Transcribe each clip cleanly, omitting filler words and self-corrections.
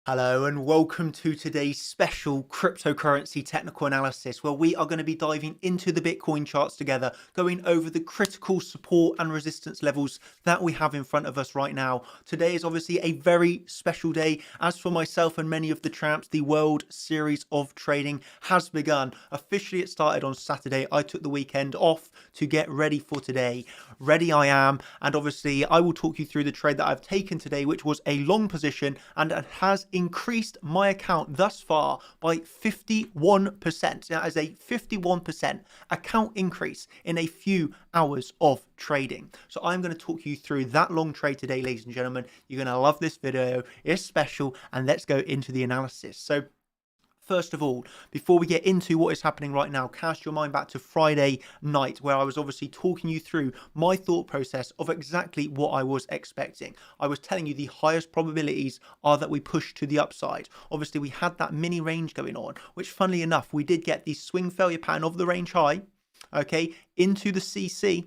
Hello and welcome to today's special cryptocurrency technical analysis where we are going to be diving into the Bitcoin charts together, going over the critical support and resistance levels that we have in front of us right now. Today is obviously a very special day. As for myself and many of the tramps, the World Series of Trading has begun. Officially, it started on Saturday. I took the weekend off to get ready for today. Ready I am, and obviously I will talk you through the trade that I've taken today, which was a long position, and it has increased my account thus far by 51%. That is a 51% account increase in a few hours of trading. So I'm going to talk you through that long trade today, ladies and gentlemen. You're going to love this video. It's special, and let's go into the analysis. So first of all, before we get into what is happening right now, cast your mind back to Friday night, where I was obviously talking you through my thought process of exactly what I was expecting. I was telling you the highest probabilities are that we push to the upside. Obviously, we had that mini range going on, which funnily enough, we did get the swing failure pattern of the range high, okay, into the CC.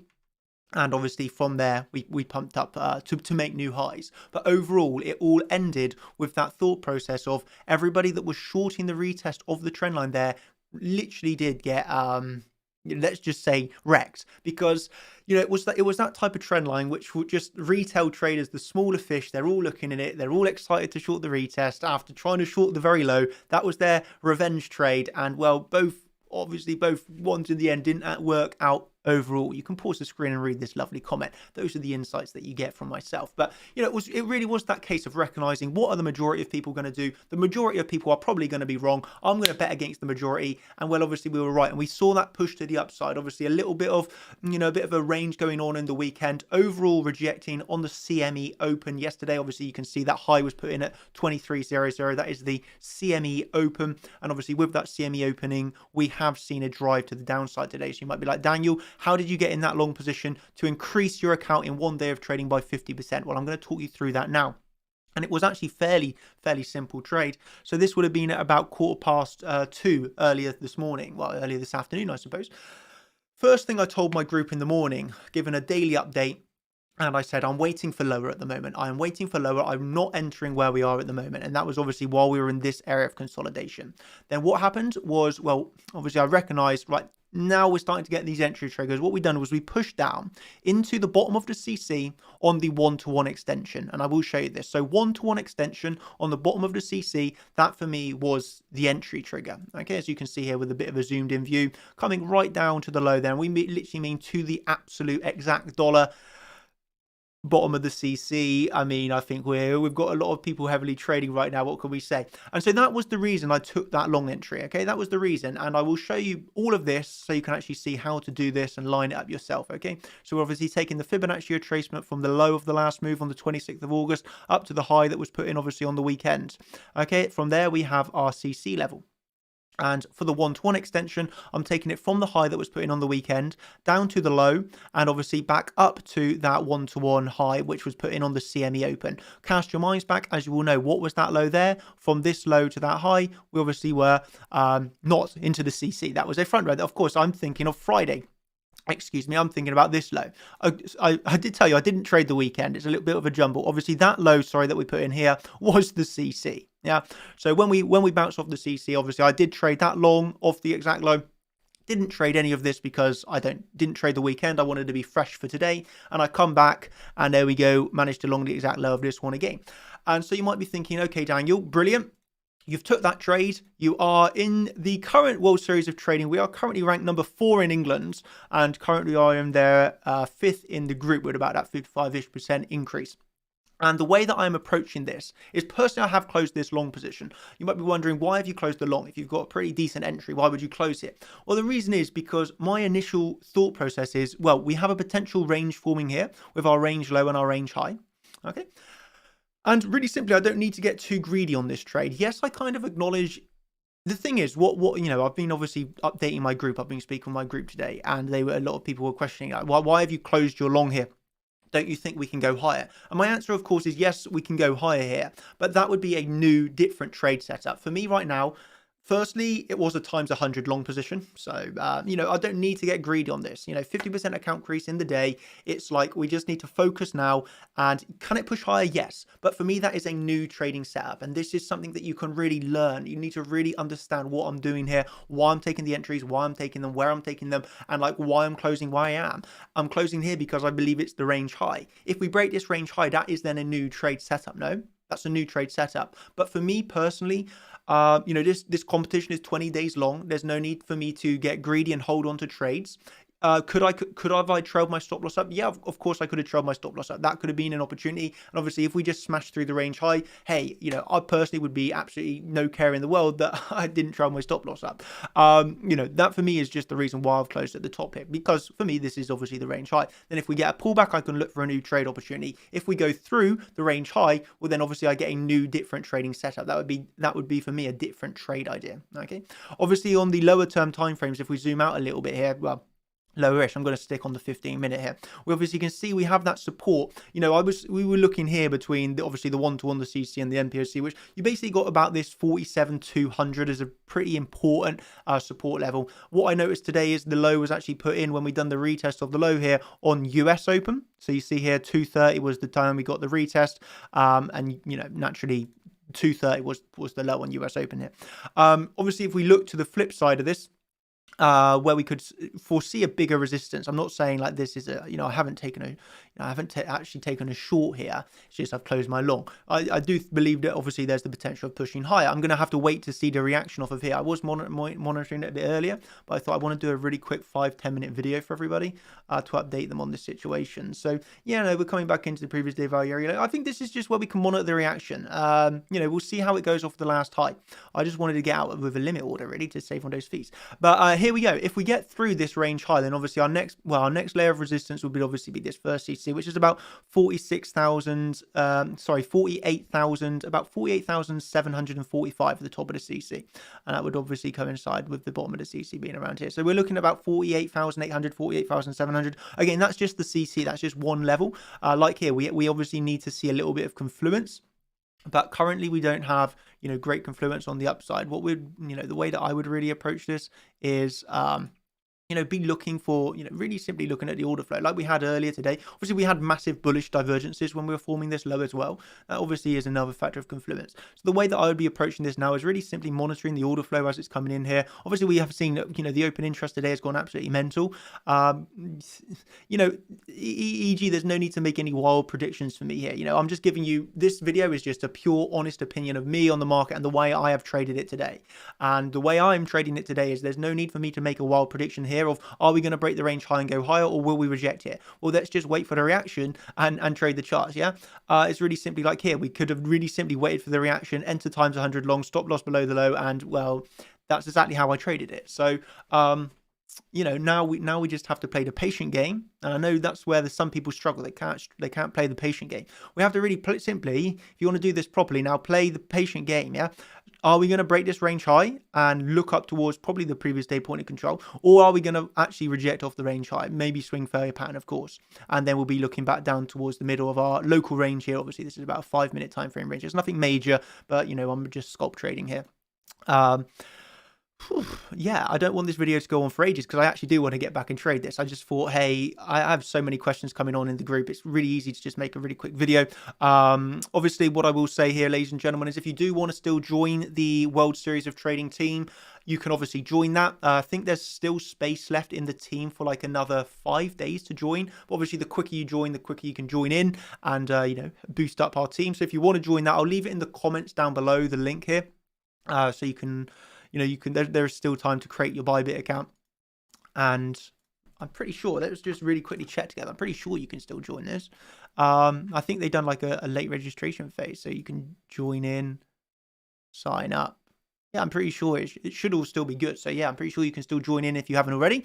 And obviously from there, we pumped up to make new highs. But overall, it all ended with that thought process of everybody that was shorting the retest of the trend line there literally did get, let's just say, wrecked. Because, it was that type of trend line which would just retail traders, the smaller fish, they're all looking at it. They're all excited to short the retest after trying to short the very low. That was their revenge trade. And, well, both ones in the end didn't work out overall. You can pause the screen and read this lovely comment. Those are the insights that you get from myself. But it really was that case of recognizing what are the majority of people going to do. The majority of people are probably going to be wrong. I'm going to bet against the majority, and well, obviously we were right, and we saw that push to the upside. Obviously a little bit of a bit of a range going on in the weekend. Overall rejecting on the CME Open yesterday. Obviously you can see that high was put in at 23.00. That is the CME Open, and obviously with that CME opening, we have seen a drive to the downside today. So you might be like, Daniel, how did you get in that long position to increase your account in one day of trading by 50%? Well, I'm going to talk you through that now. And it was actually fairly simple trade. So this would have been at about 2:15 earlier this morning. Well, earlier this afternoon, I suppose. First thing I told my group in the morning, given a daily update, and I said, I'm waiting for lower at the moment. I am waiting for lower. I'm not entering where we are at the moment. And that was obviously while we were in this area of consolidation. Then what happened was, well, obviously I recognized, right, now we're starting to get these entry triggers. What we've done was we pushed down into the bottom of the CC on the 1-to-1 extension. And I will show you this. So 1-to-1 extension on the bottom of the CC, that for me was the entry trigger. Okay, as you can see here with a bit of a zoomed in view, coming right down to the low there. And we literally mean to the absolute exact dollar. Bottom of the CC. I mean, I think we've got a lot of people heavily trading right now. What can we say? And so that was the reason I took that long entry. Okay, that was the reason, and I will show you all of this so you can actually see how to do this and line it up yourself. Okay, so we're obviously taking the Fibonacci retracement from the low of the last move on the 26th of August up to the high that was put in obviously on the weekend. Okay, from there we have our CC level. And for the 1-to-1 extension, I'm taking it from the high that was put in on the weekend down to the low, and obviously back up to that 1-to-1 high, which was put in on the CME Open. Cast your minds back, as you will know, what was that low there? From this low to that high, we obviously were not into the CC. That was a front row. Of course, I'm thinking of Friday. Excuse me, I'm thinking about this low. I did tell you I didn't trade the weekend. It's a little bit of a jumble. Obviously, that low, that we put in here was the CC. Yeah. So when we bounced off the CC, obviously I did trade that long off the exact low. Didn't trade any of this because I didn't trade the weekend. I wanted to be fresh for today, and I come back and there we go. Managed to long the exact low of this one again. And so you might be thinking, okay, Daniel, brilliant. You've took that trade. You are in the current World Series of Trading. We are currently ranked number 4 in England, and currently I am there 5th in the group with about that 55-ish% increase. And the way that I'm approaching this is, personally, I have closed this long position. You might be wondering, why have you closed the long? If you've got a pretty decent entry, why would you close it? Well, the reason is because my initial thought process is, well, we have a potential range forming here with our range low and our range high. Okay. And really simply, I don't need to get too greedy on this trade. Yes, I kind of acknowledge. The thing is, I've been obviously updating my group. I've been speaking with my group today, and a lot of people were questioning, why have you closed your long here? Don't you think we can go higher? And my answer, of course, is yes, we can go higher here. But that would be a new, different trade setup. For me right now, Firstly, it was a times 100 long position. So, I don't need to get greedy on this. 50% account crease in the day. It's like we just need to focus now. And can it push higher? Yes. But for me, that is a new trading setup. And this is something that you can really learn. You need to really understand what I'm doing here, why I'm taking the entries, why I'm taking them, where I'm taking them, and like why I'm closing where I am. I'm closing here because I believe it's the range high. If we break this range high, that is then a new trade setup. No? That's a new trade setup. But for me personally, this competition is 20 days long. There's no need for me to get greedy and hold on to trades. Could I have I trailed my stop loss up? Yeah, of course I could have trailed my stop loss up. That could have been an opportunity. And obviously, if we just smash through the range high, hey, I personally would be absolutely no care in the world that I didn't trail my stop loss up. That for me is just the reason why I've closed at the top here, because for me this is obviously the range high. Then if we get a pullback, I can look for a new trade opportunity. If we go through the range high, well then obviously I get a new different trading setup. That would be for me a different trade idea. Okay. Obviously on the lower term timeframes, if we zoom out a little bit here, well, lowerish. I'm going to stick on the 15-minute here. We obviously can see we have that support. We were looking here between obviously the 1-to-1, the CC and the NPOC, which you basically got about this 47,200 as a pretty important support level. What I noticed today is the low was actually put in when we done the retest of the low here on US Open. So you see here 230 was the time we got the retest, and naturally 230 was the low on US Open here. Obviously, if we look to the flip side of this, where we could foresee a bigger resistance. I'm not saying like this is I haven't taken actually taken a short here. It's just I've closed my long. I do believe that obviously there's the potential of pushing higher. I'm going to have to wait to see the reaction off of here. I was monitoring it a bit earlier, but I thought I want to do a really quick 5-10 minute video for everybody to update them on the situation. So we're coming back into the previous day value area. I think this is just where we can monitor the reaction. We'll see how it goes off the last high. I just wanted to get out with a limit order really to save on those fees. But here we go. If we get through this range high, then obviously our next layer of resistance will obviously be this first CC, which is about 48,000, about 48,745 at the top of the CC. And that would obviously coincide with the bottom of the CC being around here. So we're looking at about 48,800, 48,700. Again, that's just the CC. That's just one level. Like here, we obviously need to see a little bit of confluence. But currently we don't have, great confluence on the upside. What would, the way that I would really approach this is, be looking for, really simply looking at the order flow like we had earlier today. Obviously, we had massive bullish divergences when we were forming this low as well. That obviously is another factor of confluence. So the way that I would be approaching this now is really simply monitoring the order flow as it's coming in here. Obviously, we have seen that, the open interest today has gone absolutely mental. E.g., there's no need to make any wild predictions for me here. I'm just giving you, this video is just a pure, honest opinion of me on the market and the way I have traded it today. And the way I'm trading it today is there's no need for me to make a wild prediction here of are we going to break the range high and go higher, or will we reject it? Well, let's just wait for the reaction and trade the charts. It's really simply like here, we could have really simply waited for the reaction, enter times 100 long, stop loss below the low, and well, that's exactly how I traded it. So now we just have to play the patient game, and I know that's where some people struggle. They can't play the patient game. We have to really play simply. If you want to do this properly, now play the patient game. Are we going to break this range high and look up towards probably the previous day point of control, or are we going to actually reject off the range high, maybe swing failure pattern, of course, and then we'll be looking back down towards the middle of our local range here. Obviously, this is about a 5-minute time frame range. It's nothing major, but I'm just scalp trading here. I don't want this video to go on for ages because I actually do want to get back and trade this. I just thought, hey, I have so many questions coming on in the group. It's really easy to just make a really quick video. Obviously, what I will say here, ladies and gentlemen, is if you do want to still join the World Series of Trading team, you can obviously join that. I think there's still space left in the team for like another 5 days to join. But obviously, the quicker you join, the quicker you can join in and, boost up our team. So if you want to join that, I'll leave it in the comments down below, the link here. So you can... there's still time to create your Bybit account, and I'm pretty sure, let's just really quickly check together. I'm pretty sure you can still join this. I think they've done like a late registration phase, so you can join in, sign up. Yeah, I'm pretty sure it should all still be good. So yeah, I'm pretty sure you can still join in if you haven't already.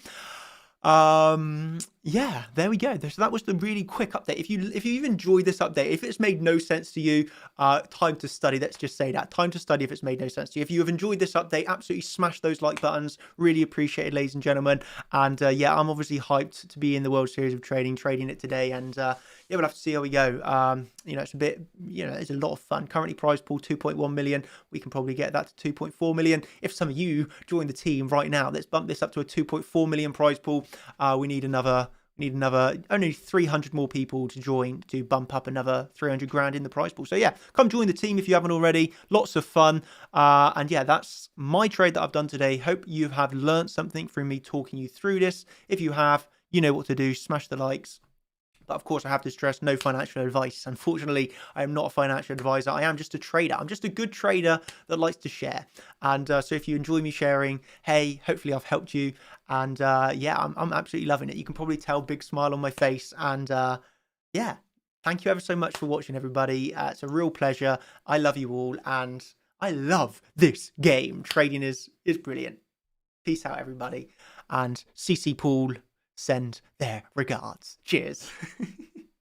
There we go. So that was the really quick update. If you've enjoyed this update, if it's made no sense to you, time to study. Let's just say that, time to study if it's made no sense to you. If you have enjoyed this update, absolutely smash those like buttons. Really appreciate it, ladies and gentlemen. And I'm obviously hyped to be in the World Series of Trading it today. And yeah, we'll have to see how we go. It's a bit, it's a lot of fun. Currently prize pool 2.1 million. We can probably get that to 2.4 million. If some of you join the team right now, let's bump this up to a 2.4 million prize pool. We need another only 300 more people to join to bump up another 300 grand in the prize pool. So yeah, come join the team if you haven't already. Lots of fun. And yeah, that's my trade that I've done today. Hope you have learned something from me talking you through this. If you have, you know what to do. Smash the likes. But of course, I have to stress no financial advice. Unfortunately, I am not a financial advisor. I am just a trader. I'm just a good trader that likes to share. And so if you enjoy me sharing, hey, hopefully I've helped you. And yeah, I'm absolutely loving it. You can probably tell, big smile on my face. And yeah, thank you ever so much for watching, everybody. It's a real pleasure. I love you all. And I love this game. Trading is brilliant. Peace out, everybody. And CC Pool send their regards. Cheers.